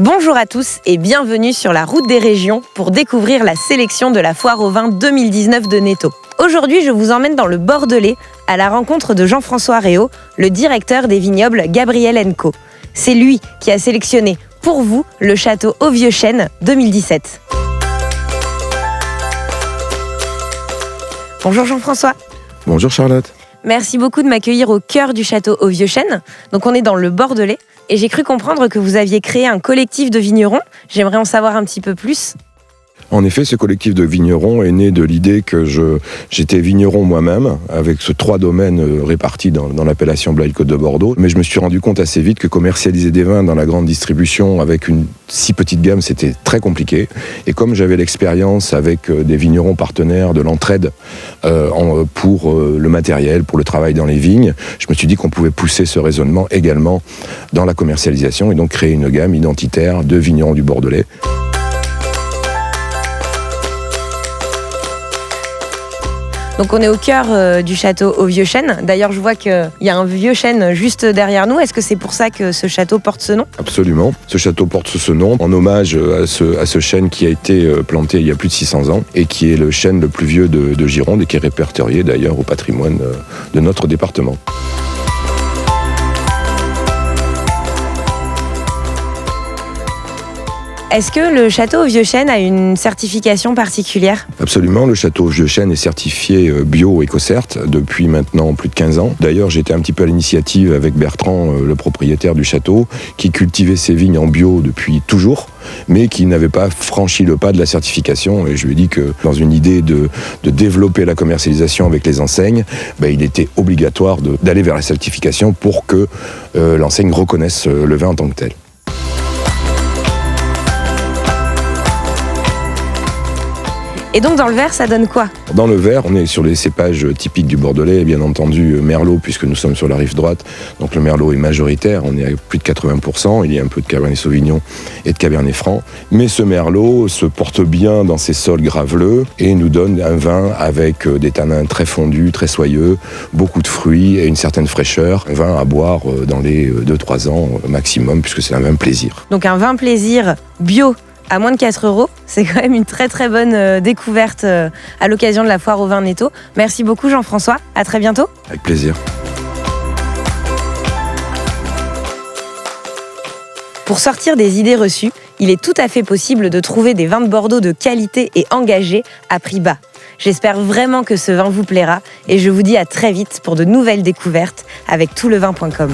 Bonjour à tous et bienvenue sur la route des régions pour découvrir la sélection de la foire au vin 2019 de Netto. Aujourd'hui, je vous emmène dans le Bordelais à la rencontre de Jean-François Réau, le directeur des vignobles Gabriel & Co. C'est lui qui a sélectionné pour vous le château Au Vieux Chêne 2017. Bonjour Jean-François. Bonjour Charlotte. Merci beaucoup de m'accueillir au cœur du château Au Vieux Chêne. Donc on est dans le Bordelais et j'ai cru comprendre que vous aviez créé un collectif de vignerons. J'aimerais en savoir un petit peu plus. En effet, ce collectif de vignerons est né de l'idée que j'étais vigneron moi-même, avec ces 3 domaines répartis dans l'appellation Blaye-Côte de Bordeaux. Mais je me suis rendu compte assez vite que commercialiser des vins dans la grande distribution avec une si petite gamme, c'était très compliqué. Et comme j'avais l'expérience avec des vignerons partenaires de l'entraide pour le matériel, pour le travail dans les vignes, je me suis dit qu'on pouvait pousser ce raisonnement également dans la commercialisation et donc créer une gamme identitaire de vignerons du Bordelais. Donc on est au cœur du château Au Vieux Chêne. D'ailleurs, je vois qu'il y a un vieux chêne juste derrière nous. Est-ce que c'est pour ça que ce château porte ce nom ? Absolument. Ce château porte ce nom en hommage à ce chêne qui a été planté il y a plus de 600 ans et qui est le chêne le plus vieux de Gironde et qui est répertorié d'ailleurs au patrimoine de notre département. Est-ce que le château Au Vieux Chêne a une certification particulière ? Absolument, le château Au Vieux Chêne est certifié bio Ecocert depuis maintenant plus de 15 ans. D'ailleurs, j'étais un petit peu à l'initiative avec Bertrand, le propriétaire du château, qui cultivait ses vignes en bio depuis toujours, mais qui n'avait pas franchi le pas de la certification. Et je lui ai dit que dans une idée de développer la commercialisation avec les enseignes, il était obligatoire d'aller vers la certification pour que l'enseigne reconnaisse le vin en tant que tel. Et donc dans le verre, ça donne quoi ? Dans le verre, on est sur les cépages typiques du Bordelais, bien entendu Merlot, puisque nous sommes sur la rive droite. Donc le Merlot est majoritaire, on est à plus de 80%, il y a un peu de Cabernet Sauvignon et de Cabernet Franc. Mais ce Merlot se porte bien dans ces sols graveleux et nous donne un vin avec des tanins très fondus, très soyeux, beaucoup de fruits et une certaine fraîcheur. Un vin à boire dans les 2-3 ans maximum, puisque c'est un vin plaisir. Donc un vin plaisir bio à moins de 4 €, c'est quand même une très très bonne découverte à l'occasion de la foire au vin Netto. Merci beaucoup Jean-François, à très bientôt. Avec plaisir. Pour sortir des idées reçues, il est tout à fait possible de trouver des vins de Bordeaux de qualité et engagés à prix bas. J'espère vraiment que ce vin vous plaira et je vous dis à très vite pour de nouvelles découvertes avec toutlevin.com.